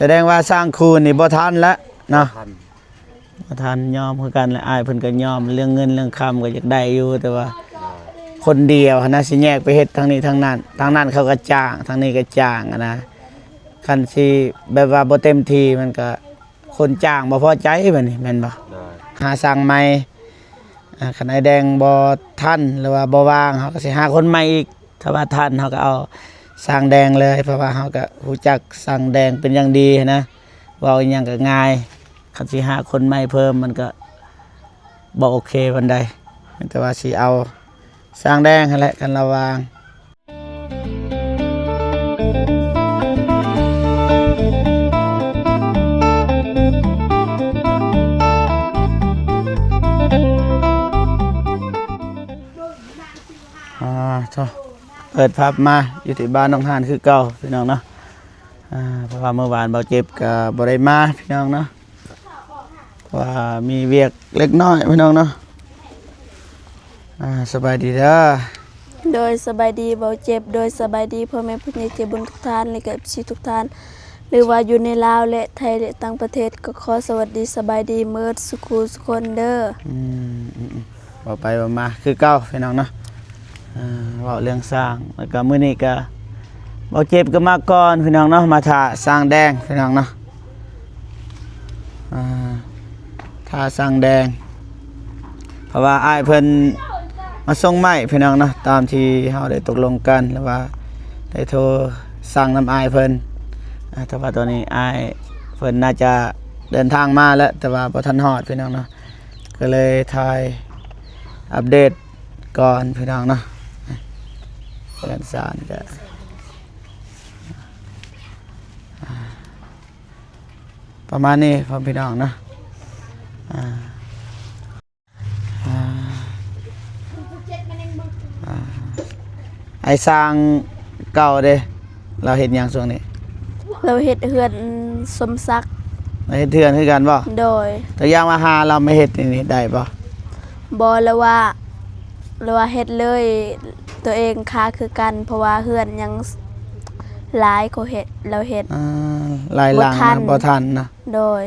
แสดงว่าสร้างคูนี่บ่ทันแล้วเนาะ ทัน บ่ทันยอมคือกันและอ้ายเพิ่นก็ยอมเรื่องเงินเรื่องคำก็อยากได้อยู่แต่ว่าคนเดียวหั้นนะสิแยกไปเฮ็ดทางนี้ทางนั้นเขาก็จ้างทางนี้ก็จ้างอะนะคันสิแบบว่าบ่เต็มที่มันก็คนจ้างบ่พอใจบัดนี้แม่นบ่ ได้ หาสร้างใหม่คันไอ้แดงบ่ทันหรือว่าบ่ว่างเขาก็สิหาคนใหม่อีกถ้าว่าทันเขาก็เอาสร้างแดงเลยเพราะว่าเขาก็รู้จักสร้างแดงเป็นอย่างดีนะเว้าอีหยังก็ง่ายคันสิหาคนใหม่เพิ่มมันก็บ่โอเคปานใดแต่ว่าสิเอาสร้างแดงนั่นแหละกันระวางเปิดภาพมาอยู่ที่บ้านน้องหานคือเก่าพี่น้องเนาะเพราะว่าเมื่อวานเบาเจ็บกับบริมาพี่น้องเนาะว่ามีเวียกเล็กน้อยพี่น้องเนาะสบายดีเด้อ โดยสบายดีเบาเจ็บโดยสบายดีพ่อแม่ผู้ใหญ่ใจบุญทุกท่านและก็พี่ทุกท่านหรือว่าอยู่ในลาวและไทยและต่างประเทศก็ขอสวัสดีสบายดีเมิดสุขุสุคนเด้อบอกไปบอกมาคือเก่าพี่น้องเนาะเว้าเรื่องสร้างแล้วก็มื้อนี้ก็เบาเจ็บก็มาก่อนพี่น้องเนาะมาถ่าสร้างแดงพี่น้องเนาะถ่าสร้างแดงเพราะว่าอ้ายเพิ่นมาส่งไม้พี่น้องเนาะตามที่เฮาได้ตกลงกันหรือว่าได้โทรสั่งน้ำอ้ายเพิ่นแต่ว่าตอนนี้อ้ายเพิ่นน่าจะเดินทางมาแล้วแต่ว่าบ่ทันฮอดพี่น้องเนาะก็เลยถ่ายอัปเดตก่อนพี่น้องเนาะเอกสารก็ประมาณนี้พ่อพี่น้องเนาะไอ้สร้างเก่าเด้เราเห็นอย่างช่วงนี้ เราเฮ็ดเฮือนสมศักดิ์เราเห็นเถื่อนคือกันบ่โดยตัวอย่างมาหาเราไม่เห็ดนี่ได้บ่บ่แล้วว่าเฮ็ดเลยตัวเองค่าคือกันเพราะว่าเฮือนยังหลายเขาเฮ็ดเราเฮ็ดลายหลังนะบ่ทันนะโดย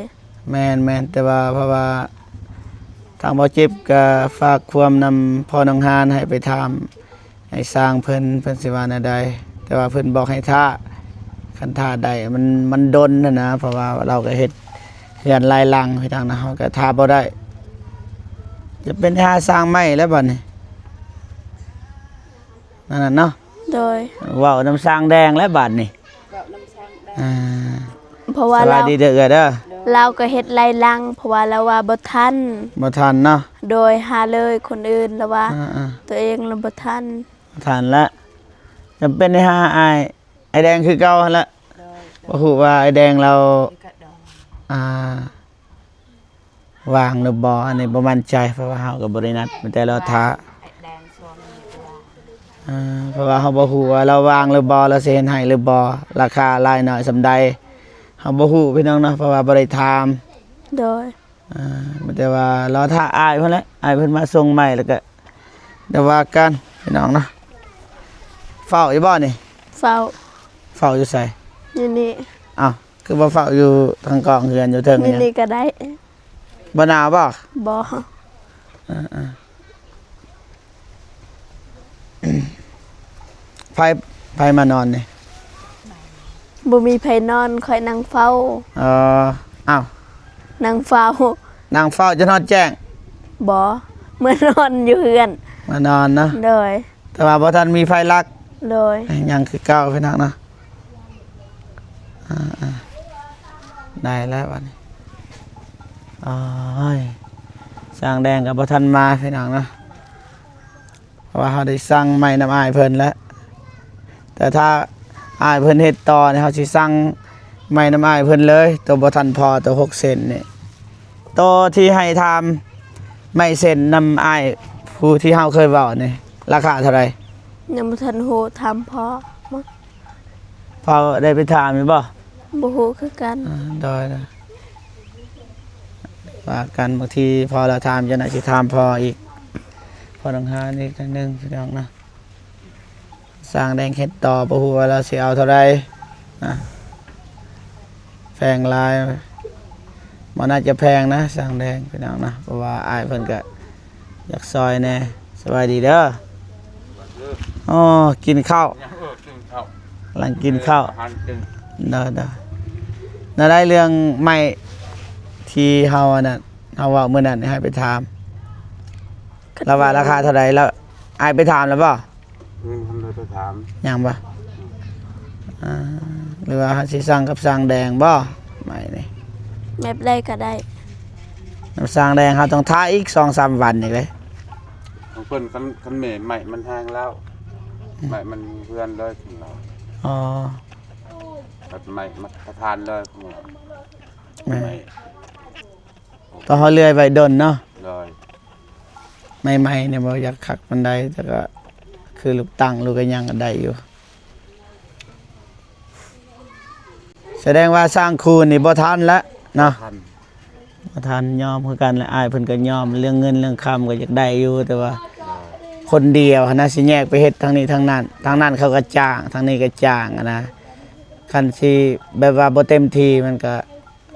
แม่นแต่ว่าเพราะว่าทางบ่เจ็บก็ฝากความนำพ่อน้องหานให้ไปทำให้สร้างเพิ่นสิว่าแนวใดแต่ว่าเพิ่นบอกให้ท่าคันท่าได้มันดนนะเพราะว่าเราก็เฮ็ดเฮือนลายหลังพี่ทางนะเฮาก็ท่าบ่ได้จะเป็นท่าสร้างไม้แล้วบัดนี้นั่นน่ะเนาะโดยว้าวน้ำสร้างแดงและบัดนี่เพราะว่าสวัสดีเด้อเราก็เฮ็ดไล่ลังเพราะว่าเราว่าบ่ทันเนาะโดยหาเลยคนอื่นแล้วว่าตัวเองเราบ่ทันละจำเป็นให้หาไอ้แดงคือเก่าหั่นละบ่ฮู้ว่าไอ้แดงเราวางหรือบ่อันนี้บ่มั่นใจเพราะว่าเฮาก็บ่ได้นัดแต่เราท้าเพราะว่าเฮาบ่ฮู้ว่าเราวางหรือบ่เราสิเฮ็ดให้หรือบ่ราคาหลายน้อยสำใดเฮาบ่ฮู้พี่น้องเนาะเพราะว่าบ่ได้ถามโดยแต่ว่าเราถ้าอ้ายเพิ่นแหละอ้ายเพิ่นมาส่งใหม่แล้วก็เดี๋ยวว่ากันพี่น้องเนาะเฝ้าอยู่บ่นี่เฝ้าอยู่ไสอยู่นี่อ้าวคือบ่เฝ้าอยู่ทางกองเฮือนอยู่เทิงนี่ก็ได้บ่หนาวบ่บ่ไผมานอนนี่บ่มีไผนอนคอยนั่งเฝ้าอ้าวนั่งเฝ้าจะนอนแจ้งบ่เมื่อนอนอยู่เฮือนมานอนเนาะโดยแต่ว่าบ่ทันมีไฟลักโดยยังคือเก่าพี่น้องเนาะได้แล้วบัดนี้สร้างแดงกับบ่ทันมาพี่น้องเนาะเพราะว่าเฮาได้สั่งไม้น้ำอ้ายเพิ่นแล้วแต่ถ้าอ้ายเพิ่นเฮ็ดต่อเนี่ยเฮาสิสั่งไม้น้ำอ้ายเพิ่นเลยตัวบ่ทันพอตัว6เซนนี่ตัวที่ให้ทำไม้เซนน้ำอ้ายผู้ที่เฮาเคยเว้านี่ราคาเท่าไหร่ยังบ่ทันฮู้ถามพ่อได้ไปถามมั้ยบ่ฮู้คือกันได้ว่ากันบางทีพอเราถามจะน่าสิถามพออีกพอต้องหาอีกทางนึงพี่น้องนะสร้างแดงเฮ็ดต่อบ่ฮู้ว่าเราสิเอาเท่าใดแฟ งหลายมันน่าจะแพงนะสร้างแดงพี่น้องนะเพราะว่าอ้ายเพิ่นก็อยากซอยแน่สบายดีเด้ออ๋อกินข้าวกำลังกินข้าวเด้อน่าได้เรื่องใหม่ที่เฮาน่ะเฮาว่ามื้อนั้นให้ไปถามแล้วว่าราคาเท่าใดแล้วอ้ายไปถามแล้วบ่ทำเลยไปถาม ยังบ่หรือว่าสิสั่งกับสร้างแดงบ่ไม่นี่ แบบได้ก็ได้ น้ำสร้างแดงเขาต้องท้าอีก 2-3 วันอีกเลย ของเพิ่นคันเหม่ใหม่มันแห้งแล้วใหม่มันเพื่อนเลยของเรา อ๋อ แบบใหม่มาประทานเลยของเรา แม่ ใหม่ ต้องเขาเลื่อยไว้ดนเนาะ เลย ใหม่ๆเนี่ยบ่อยากขักมันได้แต่ก็คือลูกตั้งลูกก็ยังก็ได้อยู่ แสดงว่าสร้างคูณนี่บ่ทันแล้วเนาะ ทัน บ่ทันยอมคือกันและอ้ายเพิ่นก็ยอมเรื่องเงินเรื่องคำก็อยากได้อยู่แต่ว่า เลย คนเดียวหั้นนะสิแยกไปเฮ็ดทางนี้ทางนั้นทางนั้นเขาก็จ้างทางนี้ก็จ้างอะนะคันสิแบบว่าบ่เต็มที่มันก็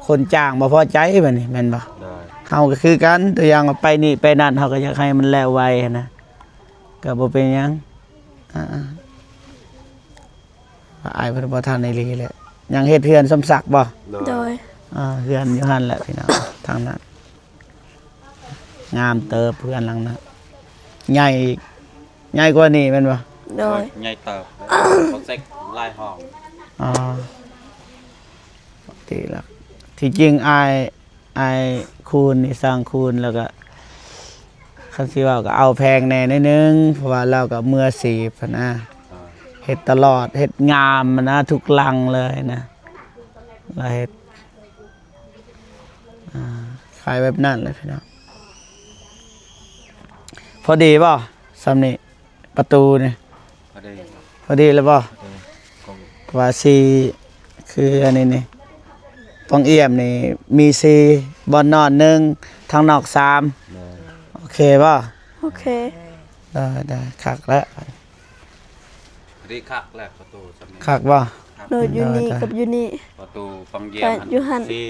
คนจ้างบ่พอใจบัดนี้แม่นบ่ เลย เฮาก็คือกันตัวอย่างว่าไปนี่ไปนั่นเฮาก็อยากให้มันแล้วไวหั้นนะก็บ่เป็นหยังอ้ายเพิ่นบ่ทันในลีแหละยังเฮ็ดเฮือนสมศักดิ์บ่ เล โด ย ย เฮือนอยู่หั่นแหละพี่น้องทางนั้นงามเติบเพื่อนหลังนั้นใหญ่อีกใหญ่กว่านี้แม่นบ่ โดย ใหญ่เติบเขาเซ็กลายห้อง อ๋อปกติแล้วที่จริงอายคูณนี่สร้างคูณแล้วก็คันสิว่าก็เอาแพงแน่นิดนึงเพราะว่าเราก็มืออาชีพอะนะเฮ็ดตลอดเฮ็ดงามอะนะทุกหลังเลยนะเราเฮ็ดขายแบบนั้นเลยพี่น้องพอดีป่ะสำนี่ประตูนี่ พอดี พอดีแล้วป่ะ คง ว่าซีคืออันนี้นี่ปองเอี่ยมนี่มีซีบอลนอนหนึ่งทางนอก3 เลย โอเคป่ะ โอเค ได้คักแล้ว พอดีคักแหละประตูสำเนียง คักป่ะ โดยอยู่นี่กับอยู่นี่ ประตูฟังเยี่ย ก็ ม อยู่หั่น ที่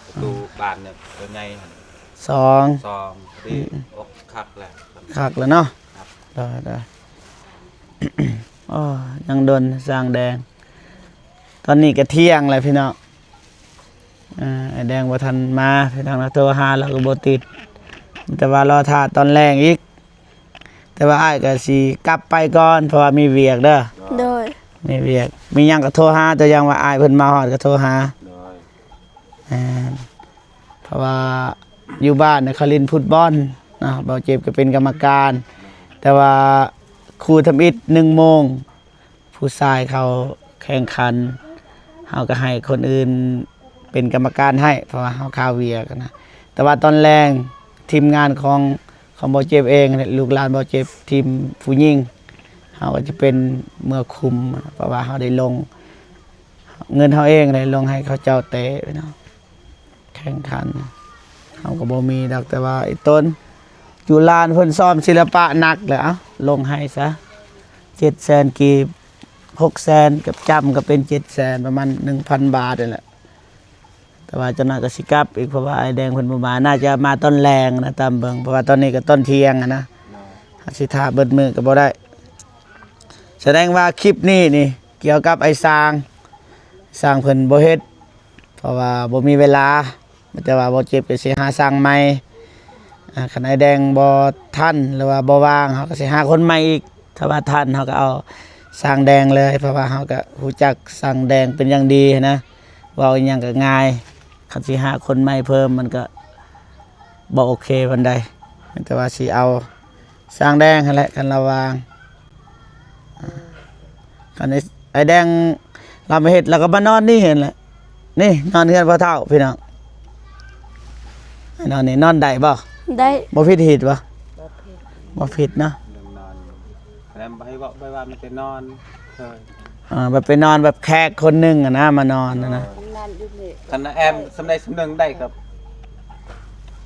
ประตูบานเนี่ยตัวใหญ่หั่น 2 ซองพอดีอกคักแหละ คักแล้วเนาะ ครับ ได้ อ๋อยังโดนสร้างแดง ตอนนี้ก็เที่ยงเลยพี่น้องไอ้แดงบ่ทันมาพี่น้องนะโทรหาแล้วก็บ่ติดแต่ว่ารอท่าตอนแรงอีก แต่ว่าอ้ายก็สิกลับไปก่อนเพราะว่ามีเวียกเด้อ โดย มีเวียกมีหยังก็โทรหาแต่ยังว่าอ้ายเพิ่นมาฮอดก็โทรหา เลย อ่าเพราะว่าอยู่บ้านเนี่ยเขาเล่นฟุตบอลนะเบาเจ็บก็เป็นกรรมการ แต่ว่าครูทำอิฐ1 โมงผู้ชายเขาแข่งขันเฮาก็ให้คนอื่นเป็นกรรมการให้เพราะว่าเฮาข่าวเวียกนะแต่ว่าตอนแรงทีมงานของเบาเจ็บเองเนี่ยลูกหลานเบาเจ็บทีมผู้หญิงเฮาก็จะเป็นเมื่อคุมเพราะว่าเฮาได้ลง เงินเฮาเองเลยลงให้เขาเจ้าเตะไปเนาะแข่งขันเฮาก็บ่มีดอกแต่ว่าไอ้ต้นจุฬาเพิ่นซ้อมศิลปะหนักเลยเอ้าลงให้ซะ700,000กีบ600,000กับจำก็เป็น700,000ประมาณ 1,000 บาทนั่นแหละแต่ว่าเจ้าหน้าก็สิกลับอีกเพราะว่าไอ้แดงเพิ่นบ่มาน่าจะมาต้นแรงนะตามเบิ่งเพราะว่าตอนนี้ก็ต้นเที่ยงอะนะสิท่าเบิดมือก็บ่ได้ แสดงว่าคลิปนี้นี่เกี่ยวกับไอ้สร้างเพิ่นบ่เฮ็ดเพราะว่าบ่มีเวลาแต่ว่าบ่เจ็บก็สิหาสร้างใหม่คันไอ้แดงบ่ทันหรือว่าบ่ว่างเฮาก็สิหาคนใหม่อีกถ้าว่าทันเฮาก็เอาสร้างแดงเลยเพราะว่าเฮาก็รู้จักสร้างแดงเป็นอย่างดีนะเว้าอีหยังก็ง่ายคันสิหาคนใหม่เพิ่มมันก็บ่โอเคปานใดแต่ว่าสิเอาสร้างแดงนั่นแหละคันระวางคันไอ้แดงเราไปเฮ็ดแล้วก็มานอนนี่เห็นแหละนี่นอนเฮือนพ่อเฒ่าพี่น้องไอ้นอนนี่นอนได้บ่ ได้ บ่ผิดหิดบ่บ่ผิดเนาะ เรื่องนอนแล้วให้บอกไปว่ามันจะนอนเคย แบบไปนอนแบบแขกคนหนึงอะนะมานอนนะ คันแอมสำใดสำหนึ่งได้กับ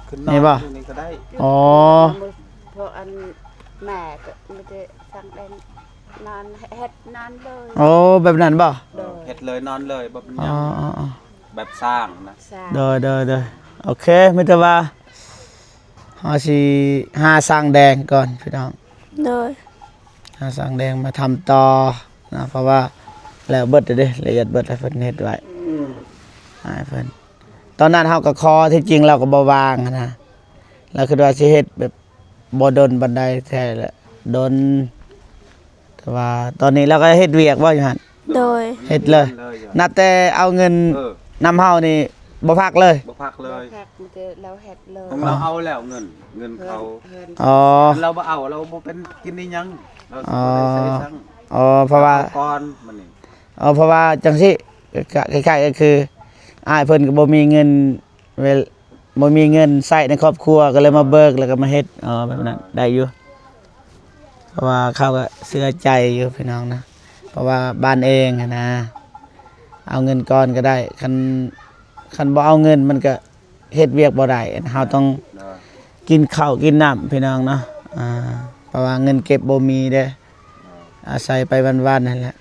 ขึ้นนอน นี่บ่ อยู่นี่ก็ได้ อ๋อ พวกอันแม่ก็ไม่ได้สั่งแดงนานเฮ็ดนานเลย โอ้แบบนั้นบ่ เฮ็ดเลยนอนเลยบ่เป็นห อ๋ ยั อง อ๋อ แบบสร้างนะ สร้าง โดยโอเคไม่แต่ว่าเฮาสิหาสร้างแดงก่อนพี่น้อง โดย หาสร้างแดงมาทำต่อนะเพราะว่าแล้วเบิดเด้ละเอียดเบิดให้เพิ่นเฮ็ดไว้ให้เพิ่นตอนนั้นเฮาก็คอที่จริงเราก็บ่วางนะแล้วคือว่าสิเฮ็ดแบบบ่ดนบันไดแท้แหละดนแต่ว่าตอนนี้เราก็เฮ็ดเวียกบ่อยู่หั่น โดย เฮ็ดเลย นับแต่เอาเงิน เออ นำเฮานี่บ่พักเลย บ่พักเล เรา ย แพ็กมันจะเราเฮ็ดเลย ของเราเอาแล้วเงิน เฮือ เขา นเฮือน อ๋อ เราบ่เอาเราบ่เป็นกินนี่ยังเรา อ๋อ บ่ได้ใช้ซัง อ๋อเพราะว่า อก่อนมันนี่ เพราะว่าจังซี่คล้ายๆก็คืออ้ายเพิ่นก็บ่มีเงินบ่มีเงินใช้ในครอบครัวก็เลยมาเบิกแล้วก็มาเฮ็ดแบบนั้นได้อยู่เพราะว่าเขาก็เชื่อใจอยู่พี่น้องนะเพราะว่าบ้านเองอะนะเอาเงินก่อนก็ได้คันบ่เอาเงินมันก็เฮ็ดเวียกบ่ได้เฮาต้อง เนาะ กินข้าวกินน้ำพี่น้องเนาะเพราะว่าเงินเก็บบ่มีเด้อาศัยไปวันๆนั่นแหละ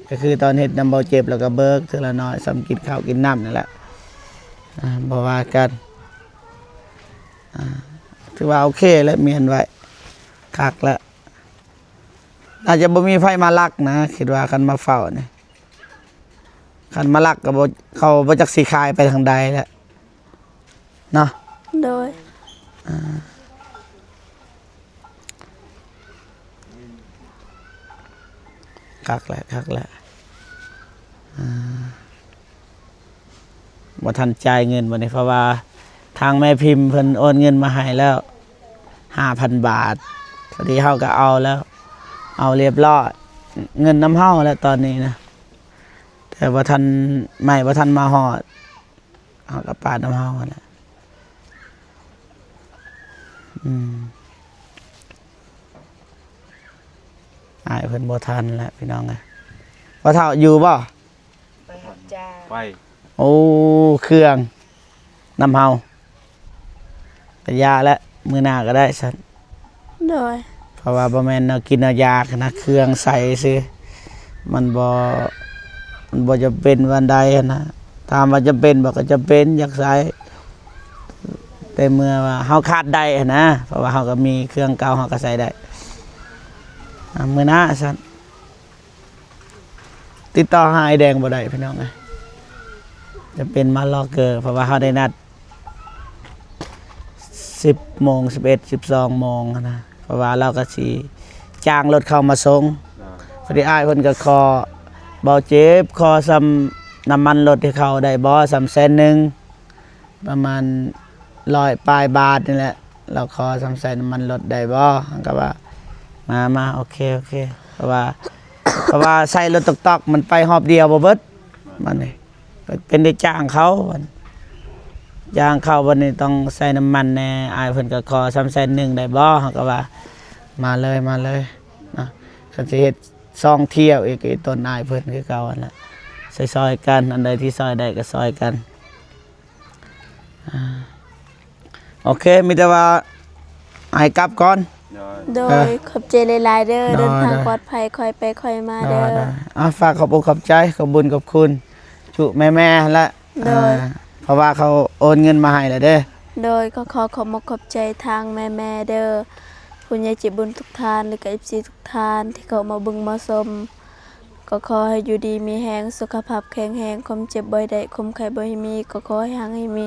ก็คือตอนเฮ็ดนำบ่เจ็บแล้วก็เบิกเทื่อละน้อยสำกินข้าวกินน้ำนั่นแหละบ่ว่ากันถือว่าโอเคแล้วเมียนไว้คักแล้วอาจจะบ่มีไฟมาลักนะคิดว่าคันมาเฝ้านี่คันมาลักก็บ่เขาบ่จักสิคายไปทางใดแล้วเนาะ โดย คักแหละบ่ทันจ่ายเงินวันนี้เพราะว่าทางแม่พิมพ์เพิ่นโอนเงินมาให้แล้ว 5,000 บาทพอดีเฮาก็เอาแล้ว เอาเรียบร้อยเงินน้ำเฮาแล้วตอนนี้นะแต่ว่าทันไม่ว่าทันมาฮอดเฮาก็ปาดน้ำเฮาแหละอ้ายเพิ่นบ่ทันแหละพี่น้องเอ้ยว่าเฒ่าอยู่บ่ ไปหับจ้า ไป โอ้เครื่องนำเฮาแต่ยาและมือหน้าก็ได้สัน โดย เพราะว่าบ่แม่นเอากินเอายานะเครื่องใส่ซื้อมันบ่จะเป็นวันใดนะถามว่าจะเป็นบ่ก็จะเป็นอยากใส่แต่เมื่อว่าเฮาขาดได้นะเพราะว่าเฮาก็มีเครื่องเก่าเฮาก็ใส่ได้มือหน้าสันติดต่อหาไอ้แดงบ่ได้พี่น้องเอ้ยจะเป็นมาลอกเกอร์เพราะว่าเฮาได้นัด10 โมง 11 12 โมงนะเพราะว่าเราก็สิจ้างรถเข้ามาส่งพอดีอ้ายเพิ่นก็ขอเบาเจ็บขอซ้ำน้ำมันรถให้เขาได้บ่300,000ประมาณ100ปลายบาทนี่แหละเราขอ300,000น้ำมันรถได้บ่ก็ว่ามาโอเคเพราะว่าใส่รถตอกๆมันไปหอบเดียวบ่เบิดมันนี่เป็นได้จ้างเขาบัดย่างเข้าวันนี้ต้องใส่น้ำมันแน่อายเพิ่นก็ขอ300,000ได้บ่เฮาก็ว่ามาเลยนะคันสิเฮ็ด2เที่ยวอีกไอ้ต้นอายเพิ่นคือเก่านั่นแหละซอยๆกันอันใดที่ซอยได้ก็ซอยกันโอเคมีแต่ว่าให้กลับก่อน เนาะ โดยขอบใจหลายๆเด้อเดินทางปลอดภัยค่อยไปค่อยมาเด้อ ได้ฝากขอบอกขอบใจขอบบุญขอบคุณจุแม่ๆและ ได้ เพราะว่าเขาโอนเงินมาให้แล้วเด้อ โดยก็ขอขอบคุณขอบใจทางแม่ๆเด้อผู้ใหญ่ใจบุญทุกท่านและก็ FC ทุกท่านที่เขามาเบิ่งมาชมก็ขอให้อยู่ดีมีแรงสุขภาพแข็งแรงความเจ็บบ่ได้ความไข้บ่ให้มีก็ขอให้หังให้มี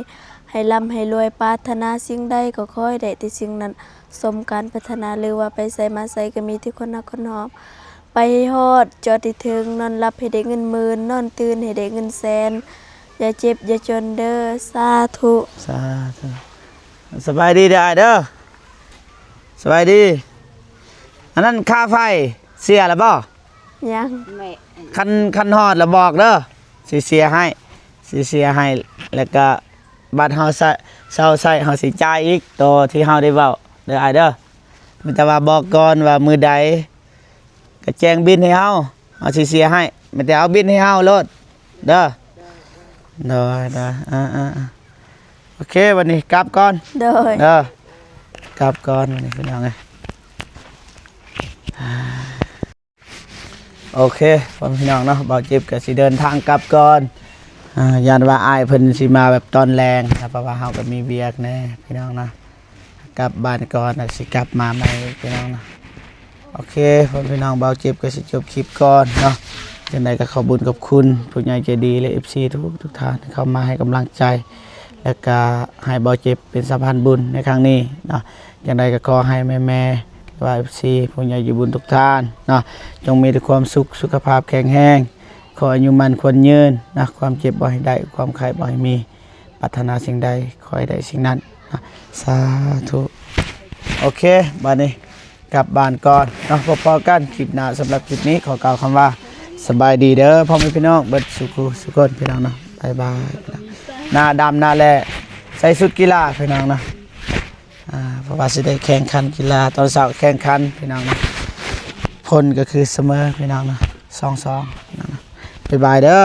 ให้ร่ำให้รวยปรารถนาสิ่งใดก็ขอให้ได้ที่สิ่งนั้นสมการปรารถนาหรือว่าไปไสมาไสก็มีที่คนรักคนหอมไปให้ฮอดจอดที่ถึงนอนหลับให้ได้เงินหมื่นนอนตื่นให้ได้เงินแสนอย่าเจ็บอย่าจนเด้อสาธุ สาธุสบายดีเด้ออ้ายเด้อสบายดีอันนั้นค่าไฟเสียแล้วบ่ ยัง แม่ คันฮอดแล้วบอกเด้อสิเสียให้แล้วก็บัตรเฮาใช้เฮาสิจ่ายอีกตัวที่เฮาได้เว้าเด้ออ้ายเด้อมีแต่ว่าบอกก่อนว่ามื้อใดก็แจ้งบินให้เฮาสิเสียให้มีแต่เอาบินให้เฮาโลดเด้อได้โอเควันนี้กลับก่อน โดย เด้อกลับก่อนวันนี้พี่น้องเอ้ยโอเคพ่อพี่น้องเนาะบ่าวเจ็บก็สิเดินทางกลับก่อน ยานว่าอ้ายเพิ่นสิมาแบบตอนแรงนะเพราะว่าเฮาก็มีเวียกแน่พี่น้องนะกลับบ้านก่อนสิกลับมาใหม่พี่น้องนะโอเคพ่อพี่น้องเบาเจ็บก็สิจบคลิปก่อนเนาะจังไดก็ขอบุญกับคุณผู้ใหญ่ใจดีและ FC ทุกท่านเข้ามาให้กำลังใจและก็ให้เบาเจ็บเป็นสะพานบุญในครั้งนี้เนาะจังไดก็ขอให้แม่ๆว่า FC ผู้ใหญ่อยู่บุญทุกท่านเนาะจงมีแต่ความสุขสุขภาพแข็งแรงขออายุมันควรยืนนะความเจ็บบ่ให้ได้ความไข้บ่ให้มีปรารถนาสิ่งใดขอให้ได้สิ่งนั้นนะสาธุโอเคบัดนี้กลับบ้านก่อนเนาะพอๆกันคลิปหน้าสำหรับคลิปนี้ขอกล่าวคำว่าสบายดีเด้อพ่อแม่พี่น้องเบิดสุขคนพี่น้องเนาะบ๊ายบายหน้าดำหน้าแลใส่ชุดกีฬาพี่น้องเนาะเพราะว่าสิได้แข่งขันกีฬาตอนเช้าแข่งขันพี่น้องเนาะผลก็คือเสมอพี่น้องเนาะ2-2 บ๊ายบายเด้อ